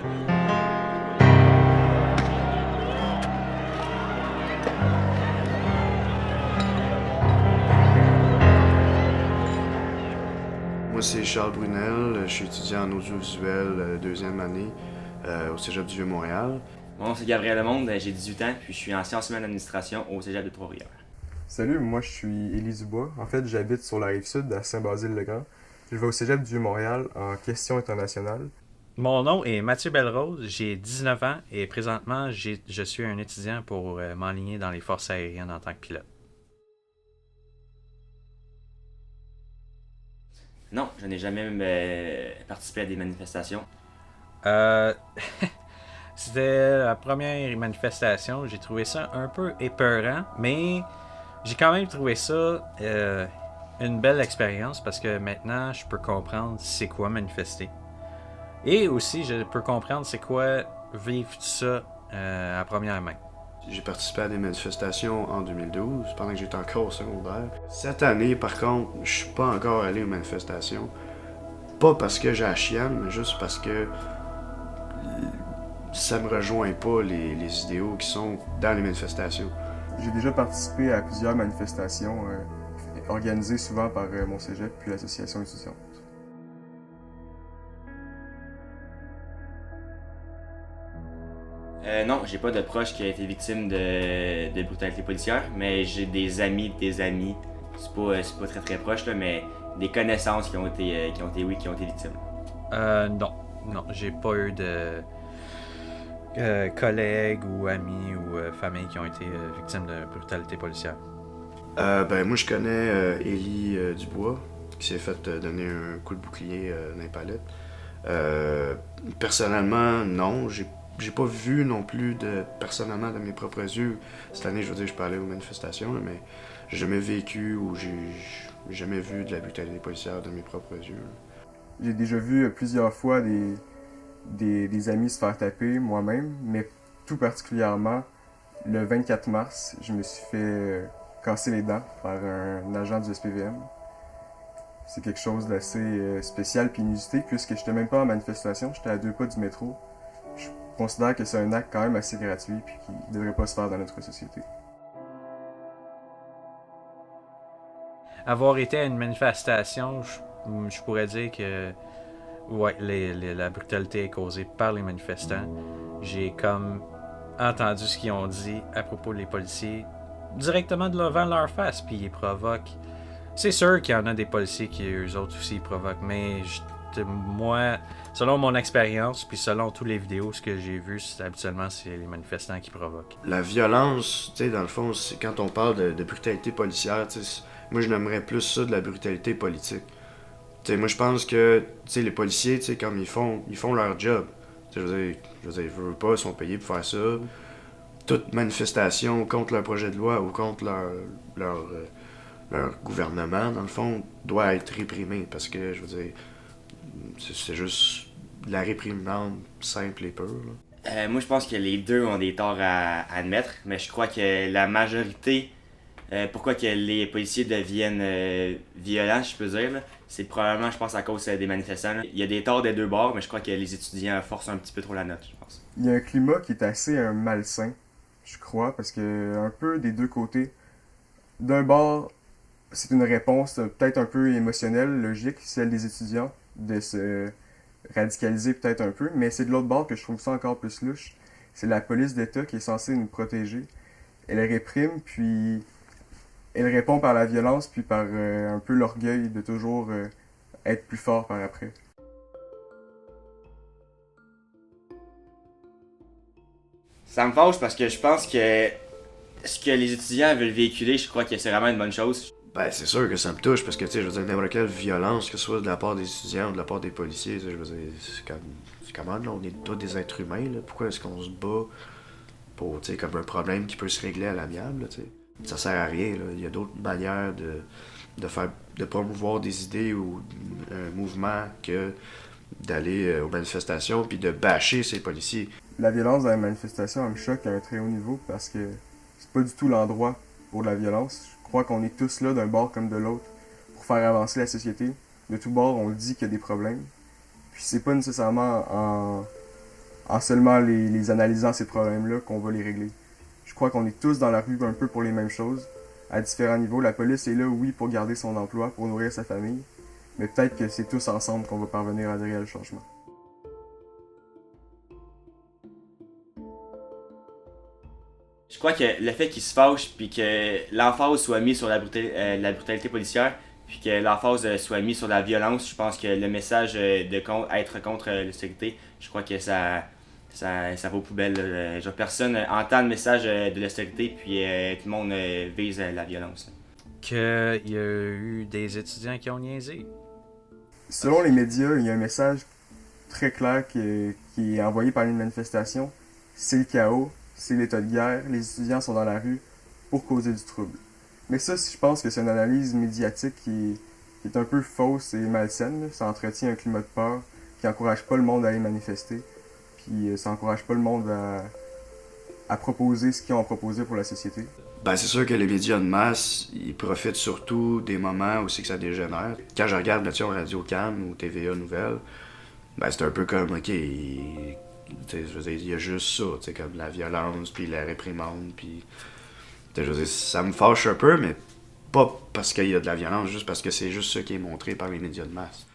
Moi, c'est Charles Brunel, je suis étudiant en audiovisuel deuxième année au Cégep du Vieux-Montréal. Mon nom c'est Gabriel Lemonde, j'ai 18 ans, puis je suis en sciences humaines d'administration au Cégep de Trois-Rivières. Salut, moi je suis Élie Dubois. En fait, j'habite sur la Rive-Sud, à Saint-Basile-le-Grand. Je vais au Cégep du Vieux-Montréal en questions internationales. Mon nom est Mathieu Belrose, j'ai 19 ans et présentement, je suis un étudiant pour m'enligner dans les forces aériennes en tant que pilote. Non, je n'ai jamais participé à des manifestations. Euh, C'était la première manifestation, j'ai trouvé ça un peu épeurant, mais j'ai quand même trouvé ça une belle expérience parce que maintenant, je peux comprendre c'est quoi manifester. Et aussi, je peux comprendre c'est quoi vivre ça à première main. J'ai participé à des manifestations en 2012, pendant que j'étais encore au secondaire. Cette année, par contre, je suis pas encore allé aux manifestations. Pas parce que j'ai la chienne, mais juste parce que ça me rejoint pas les idéaux qui sont dans les manifestations. J'ai déjà participé à plusieurs manifestations organisées souvent par mon Cégep puis l'association étudiante. Non, j'ai pas de proche qui a été victime de brutalité policière, mais j'ai des amis, c'est pas très très proche, là, mais des connaissances qui ont été victimes. Non, j'ai pas eu de collègues ou amis ou familles qui ont été victimes de brutalité policière. Moi, je connais Élie Dubois, qui s'est fait donner un coup de bouclier dans les palettes. Personnellement, non, j'ai pas vu non plus personnellement de mes propres yeux. Cette année, je veux dire, je peux aller aux manifestations, là, mais j'ai jamais vécu ou j'ai jamais vu de la brutalité policière de mes propres yeux. J'ai déjà vu plusieurs fois des amis se faire taper moi-même, mais tout particulièrement le 24 mars, je me suis fait casser les dents par un agent du SPVM. C'est quelque chose d'assez spécial puis inusité puisque j'étais même pas en manifestation, j'étais à 2 pas du métro. Je considère que c'est un acte quand même assez gratuit puis qui ne devrait pas se faire dans notre société. Avoir été à une manifestation, je pourrais dire que ouais, la brutalité est causée par les manifestants. J'ai comme entendu ce qu'ils ont dit à propos des policiers directement devant leur face, puis ils provoquent. C'est sûr qu'il y en a des policiers qui, eux autres aussi, ils provoquent, mais moi, selon mon expérience, puis selon toutes les vidéos, ce que j'ai vu, habituellement, c'est les manifestants qui provoquent. La violence, tu sais, dans le fond, c'est quand on parle de brutalité policière, tu sais, moi je nommerais plus ça de la brutalité politique. Tu sais, moi je pense que, tu sais, les policiers, tu sais, comme ils font leur job. Tu sais, je veux dire, ils veulent pas, ils sont payés pour faire ça. Toute manifestation contre leur projet de loi ou contre leur gouvernement, dans le fond, doit être réprimée parce que, je veux dire, c'est juste de la réprimande simple et pure. Là. Moi, je pense que les deux ont des torts à admettre, mais je crois que la majorité, pourquoi que les policiers deviennent violents, je peux dire, là, c'est probablement, je pense, à cause des manifestants. Là. Il y a des torts des deux bords, mais je crois que les étudiants forcent un petit peu trop la note, je pense. Il y a un climat qui est assez malsain, je crois, parce que un peu des deux côtés. D'un bord, c'est une réponse peut-être un peu émotionnelle, logique, celle des étudiants, de se radicaliser peut-être un peu, mais c'est de l'autre bord que je trouve ça encore plus louche. C'est la police d'État qui est censée nous protéger. Elle réprime, puis elle répond par la violence, puis par un peu l'orgueil de toujours être plus fort par après. Ça me fâche parce que je pense que ce que les étudiants veulent véhiculer, je crois que c'est vraiment une bonne chose. Ben, c'est sûr que ça me touche parce que, tu sais, je veux dire, n'importe quelle violence, que ce soit de la part des étudiants ou de la part des policiers, tu sais, je veux dire, c'est comment, là, on est tous des êtres humains, là. Pourquoi est-ce qu'on se bat pour, tu sais, comme un problème qui peut se régler à l'amiable, tu sais? Ça sert à rien, là. Il y a d'autres manières de promouvoir des idées ou un mouvement que d'aller aux manifestations puis de bâcher ces policiers. La violence dans les manifestations, elle me choque à un très haut niveau parce que c'est pas du tout l'endroit pour la violence. Je crois qu'on est tous là d'un bord comme de l'autre pour faire avancer la société. De tous bords, on dit qu'il y a des problèmes. Puis c'est pas nécessairement en seulement les analysant ces problèmes-là qu'on va les régler. Je crois qu'on est tous dans la rue un peu pour les mêmes choses, à différents niveaux. La police est là, oui, pour garder son emploi, pour nourrir sa famille, mais peut-être que c'est tous ensemble qu'on va parvenir à de réels changements. Je crois que le fait qu'ils se fâchent, puis que l'emphase soit mise sur la brutalité policière, puis que l'emphase soit mise sur la violence, je pense que le message être contre la sécurité, je crois que ça vaut poubelle. Genre, personne entend le message de l'austérité, puis tout le monde vise la violence. Qu'il y a eu des étudiants qui ont niaisé. Selon les médias, il y a un message très clair qui est envoyé par une manifestation. C'est le chaos, c'est l'état de guerre, les étudiants sont dans la rue pour causer du trouble. Mais ça, je pense que c'est une analyse médiatique qui est un peu fausse et malsaine. Ça entretient un climat de peur qui n'encourage pas le monde à aller manifester. Puis ça n'encourage pas le monde à proposer ce qu'ils ont proposé pour la société. Ben, c'est sûr que les médias de masse, ils profitent surtout des moments où c'est que ça dégénère. Quand je regarde là-dessus Radio Cannes ou TVA Nouvelles, ben, c'est un peu comme, OK, je veux dire, il y a juste ça, comme la violence, puis la réprimande, puis... Je veux dire, ça me fâche un peu, mais pas parce qu'il y a de la violence, juste parce que c'est juste ça qui est montré par les médias de masse.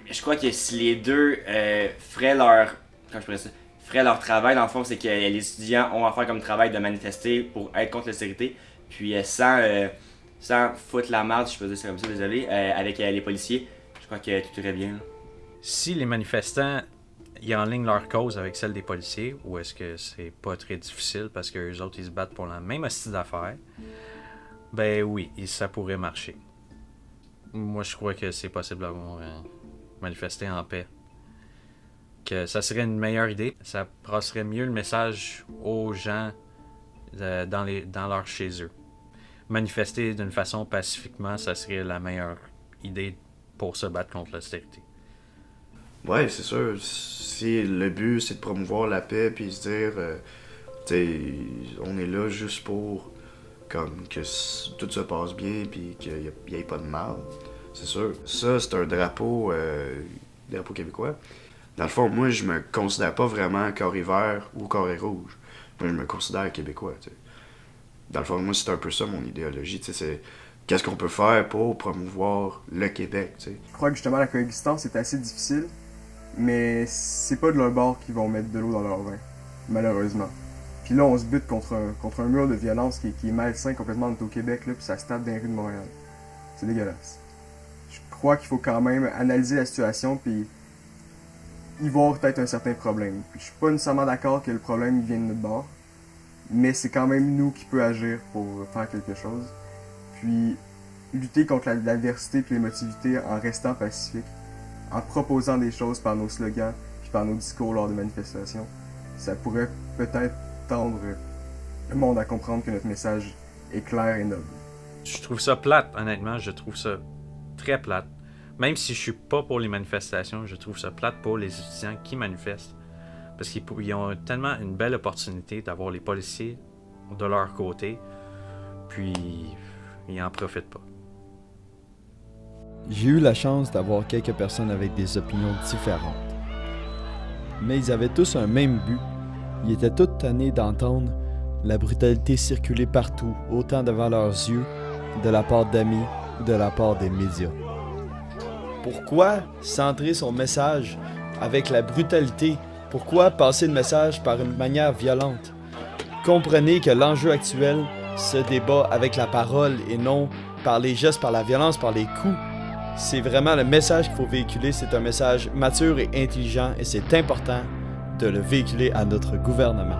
Je crois que si les deux feraient leur travail, dans le fond, c'est que les étudiants ont à faire comme travail de manifester pour être contre l'austérité, puis sans foutre la merde, je peux dire ça comme ça, désolé, avec les policiers, je crois que tout irait bien. Là. Si les manifestants ils enlignent leur cause avec celle des policiers, ou est-ce que c'est pas très difficile parce qu'eux autres ils se battent pour la même hostie d'affaires, ben oui, ça pourrait marcher. Moi je crois que c'est possible d'avoir manifester en paix. Que ça serait une meilleure idée, ça passerait mieux le message aux gens dans leur chez eux. Manifester d'une façon pacifiquement, ça serait la meilleure idée pour se battre contre l'austérité. Ouais, c'est sûr. Si le but, c'est de promouvoir la paix, puis se dire, on est là juste pour comme que tout se passe bien, puis qu'il n'y ait pas de mal. C'est sûr. Ça, c'est un drapeau québécois. Dans le fond, moi, je me considère pas vraiment carré vert ou carré rouge. Moi, je me considère québécois, t'sais. Dans le fond, moi, c'est un peu ça mon idéologie, c'est qu'est-ce qu'on peut faire pour promouvoir le Québec, t'sais. Je crois que justement la coexistence est assez difficile, mais c'est pas de leur bord qu'ils vont mettre de l'eau dans leur vin, malheureusement. Puis là, on se bute contre un mur de violence qui est malsain complètement au Québec, là, puis ça se tape dans les rues de Montréal. C'est dégueulasse. Je crois qu'il faut quand même analyser la situation, puis y voir peut-être un certain problème. Puis je suis pas nécessairement d'accord que le problème vienne de notre bord, mais c'est quand même nous qui peut agir pour faire quelque chose. Puis lutter contre l'adversité et l'émotivité en restant pacifique, en proposant des choses par nos slogans puis par nos discours lors de manifestations, ça pourrait peut-être tendre le monde à comprendre que notre message est clair et noble. Je trouve ça plate, honnêtement, je trouve ça très plate. Même si je suis pas pour les manifestations, je trouve ça plate pour les étudiants qui manifestent. Parce qu'ils ont tellement une belle opportunité d'avoir les policiers de leur côté, puis ils en profitent pas. J'ai eu la chance d'avoir quelques personnes avec des opinions différentes. Mais ils avaient tous un même but. Ils étaient tous tannés d'entendre la brutalité circuler partout, autant devant leurs yeux, de la part d'amis ou de la part des médias. Pourquoi centrer son message avec la brutalité? Pourquoi passer le message par une manière violente? Comprenez que l'enjeu actuel se débat avec la parole et non par les gestes, par la violence, par les coups. C'est vraiment le message qu'il faut véhiculer. C'est un message mature et intelligent et c'est important de le véhiculer à notre gouvernement.